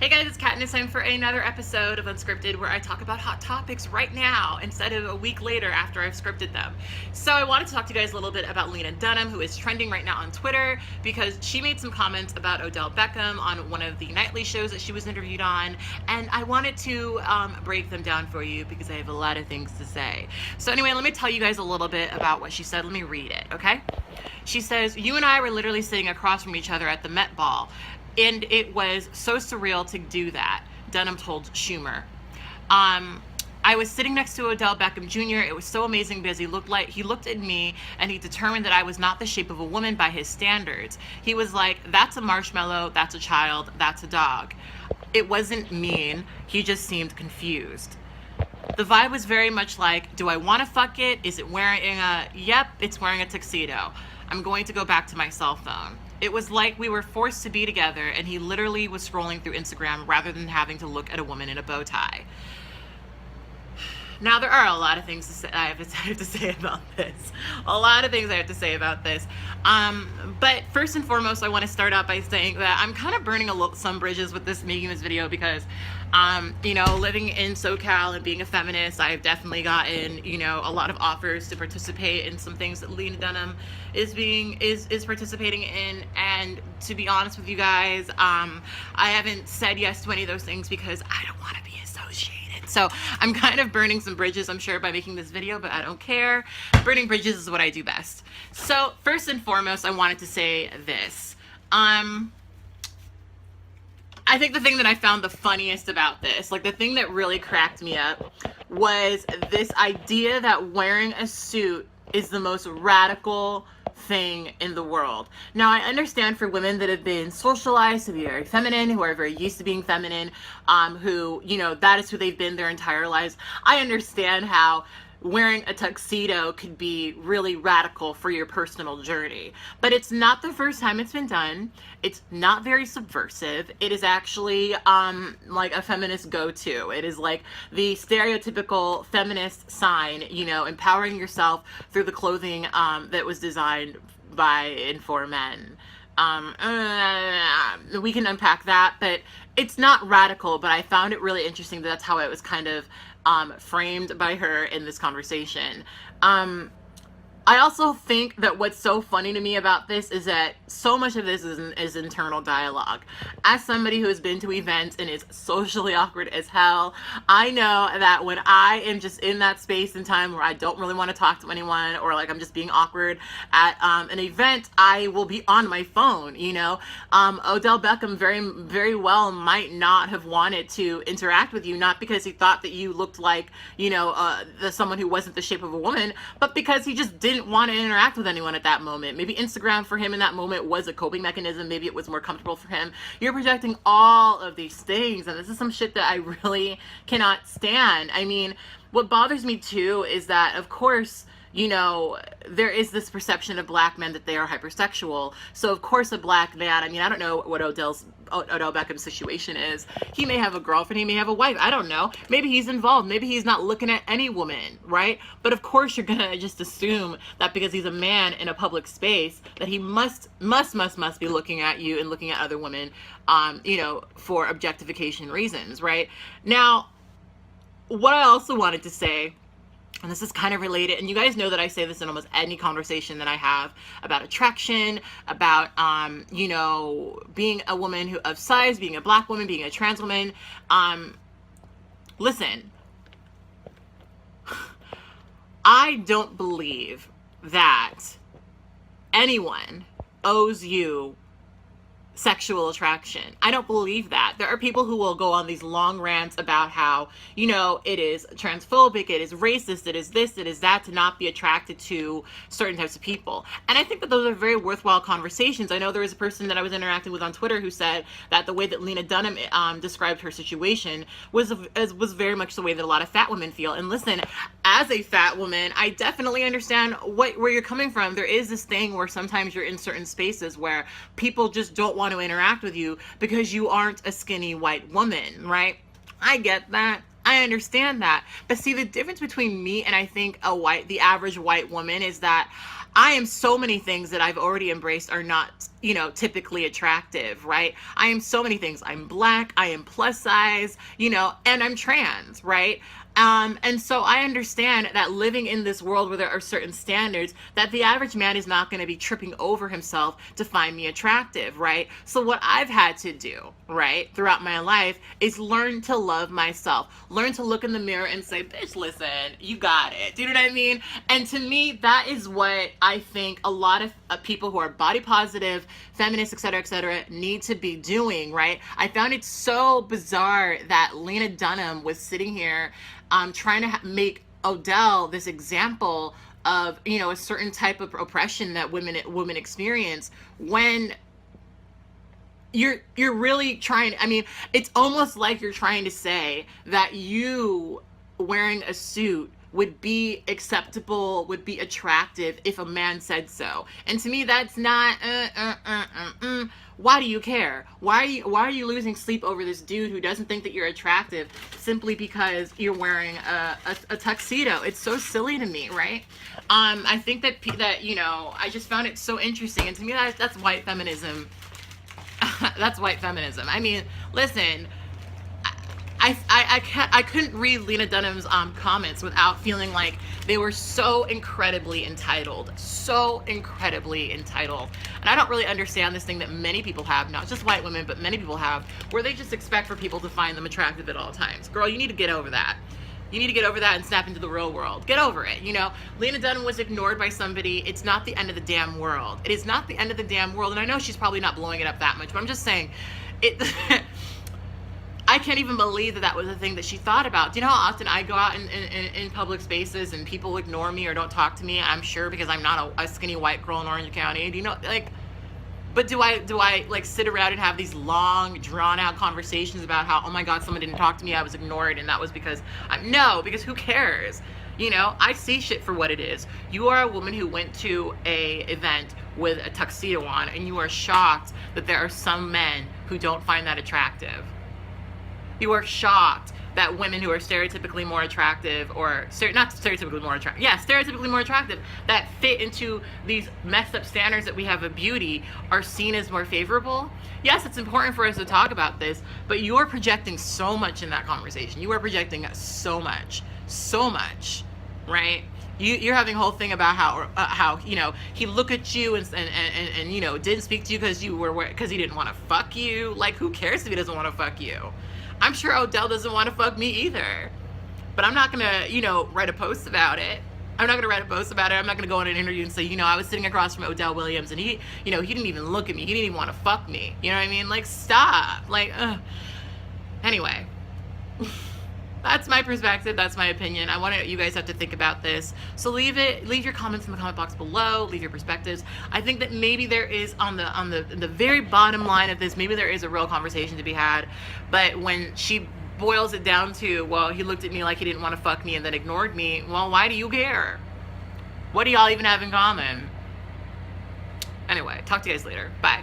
Hey guys, it's Kat and it's time for another episode of Unscripted where I talk about hot topics right now instead of a week later after I've scripted them. So I wanted to talk to you guys a little bit about Lena Dunham, who is trending right now on Twitter because she made some comments about Odell Beckham on one of the nightly shows that she was interviewed on, and I wanted to break them down for you because I have a lot of things to say. So anyway, let me tell you guys a little bit about what she said. Let me read it, okay? She says, "You and I were literally sitting across from each other at the Met Ball. And it was so surreal to do that," Dunham told Schumer. "I was sitting next to Odell Beckham Jr. It was so amazing because he looked at me and he determined that I was not the shape of a woman by his standards. He was like, that's a marshmallow, that's a child, that's a dog. It wasn't mean. He just seemed confused. The vibe was very much like, do I want to fuck it? Is it wearing yep, it's wearing a tuxedo. I'm going to go back to my cell phone. It was like we were forced to be together and he literally was scrolling through Instagram rather than having to look at a woman in a bow tie." Now, there are a lot of things I have to say about this. A lot of things I have to say about this. But first and foremost, I want to start out by saying that I'm kind of burning some bridges with making this video because, living in SoCal and being a feminist, I've definitely gotten, a lot of offers to participate in some things that Lena Dunham is participating in. And to be honest with you guys, I haven't said yes to any of those things because I don't want to be associated. So I'm kind of burning some bridges, I'm sure, by making this video, but I don't care. Burning bridges is what I do best. So first and foremost, I wanted to say this. I think the thing that I found the funniest about this, like the thing that really cracked me up, was this idea that wearing a suit is the most radical thing in the world. Now, I understand for women that have been socialized to be very feminine, who are very used to being feminine, who, that is who they've been their entire lives. I understand how wearing a tuxedo could be really radical for your personal journey. But it's not the first time it's been done. It's not very subversive. It is actually like a feminist go-to. It is like the stereotypical feminist sign, empowering yourself through the clothing that was designed by and for men. We can unpack that, but it's not radical, but I found it really interesting that that's how it was kind of framed by her in this conversation. I also think that what's so funny to me about this is that so much of this is internal dialogue. As somebody who has been to events and is socially awkward as hell, I know that when I am just in that space and time where I don't really want to talk to anyone, or like I'm just being awkward at an event, I will be on my phone, Odell Beckham very, very well might not have wanted to interact with you, not because he thought that you looked like, someone who wasn't the shape of a woman, but because he just didn't want to interact with anyone at that moment. Maybe Instagram for him in that moment was a coping mechanism. Maybe it was more comfortable for him. You're projecting all of these things, and this is some shit that I really cannot stand. I mean, what bothers me too is that, of course, there is this perception of black men that they are hypersexual. So of course a black man, I don't know what Odell Beckham's situation is. He may have a girlfriend, he may have a wife, I don't know. Maybe he's involved, maybe he's not looking at any woman, right? But of course you're gonna just assume that because he's a man in a public space that he must be looking at you and looking at other women, for objectification reasons, right? Now, what I also wanted to say, and this is kind of related, and you guys know that I say this in almost any conversation that I have about attraction, about, being a woman of size, being a black woman, being a trans woman. Listen, I don't believe that anyone owes you sexual attraction. I don't believe that. There are people who will go on these long rants about how, it is transphobic, it is racist, it is this, it is that, to not be attracted to certain types of people. And I think that those are very worthwhile conversations. I know there was a person that I was interacting with on Twitter who said that the way that Lena Dunham described her situation was very much the way that a lot of fat women feel. And listen, as a fat woman, I definitely understand where you're coming from. There is this thing where sometimes you're in certain spaces where people just don't want to interact with you because you aren't a skinny white woman, right? I get that. I understand that. But see, the difference between me and I think the average white woman is that I am so many things that I've already embraced are not, typically attractive, right? I am so many things. I'm black, I am plus size, and I'm trans, right? And so I understand that living in this world where there are certain standards, that the average man is not going to be tripping over himself to find me attractive, right? So what I've had to do, right, throughout my life is learn to love myself, learn to look in the mirror and say, bitch, listen, you got it. Do you know what I mean? And to me, that is what I think a lot of people who are body positive, feminists, et cetera, need to be doing, right? I found it so bizarre that Lena Dunham was sitting here trying to make Odell this example of, a certain type of oppression that women experience, when you're really trying. I mean, it's almost like you're trying to say that you wearing a suit would be acceptable, would be attractive if a man said so. And to me, that's not. Why do you care? Why are you losing sleep over this dude who doesn't think that you're attractive simply because you're wearing a tuxedo? It's so silly to me, right? I think that I just found it so interesting, and to me, that's white feminism. That's white feminism. I mean, listen. I couldn't read Lena Dunham's comments without feeling like they were so incredibly entitled. And I don't really understand this thing that many people have, not just white women, but many people have, where they just expect for people to find them attractive at all times. Girl, you need to get over that. You need to get over that and snap into the real world. Get over it. Lena Dunham was ignored by somebody. It's not the end of the damn world. It is not the end of the damn world. And I know she's probably not blowing it up that much, but I'm just saying, I can't even believe that was a thing that she thought about. Do you know how often I go out in public spaces and people ignore me or don't talk to me? I'm sure because I'm not a skinny white girl in Orange County. Do you know, but do I like sit around and have these long, drawn out conversations about how, oh my God, someone didn't talk to me, I was ignored, and that was because no, because who cares? I see shit for what it is. You are a woman who went to a event with a tuxedo on, and you are shocked that there are some men who don't find that attractive. You are shocked that women who are stereotypically more attractive, or not stereotypically more attractive, stereotypically more attractive, that fit into these messed up standards that we have of beauty, are seen as more favorable. Yes, it's important for us to talk about this, but you are projecting so much in that conversation. You are projecting so much, right? You're having a whole thing about how he looked at you and didn't speak to you because he didn't want to fuck you. Like, who cares if he doesn't want to fuck you? I'm sure Odell doesn't want to fuck me either. But I'm not going to, write a post about it. I'm not going to go on an interview and say, I was sitting across from Odell Williams and he didn't even look at me. He didn't even want to fuck me. You know what I mean? Like, stop. Like, anyway. That's my perspective. That's my opinion. I want you guys have to think about this. So leave your comments in the comment box below. Leave your perspectives. I think that maybe there is on the very bottom line of this, maybe there is a real conversation to be had. But when she boils it down to, well, he looked at me like he didn't want to fuck me and then ignored me. Well, why do you care? What do y'all even have in common? Anyway, talk to you guys later. Bye.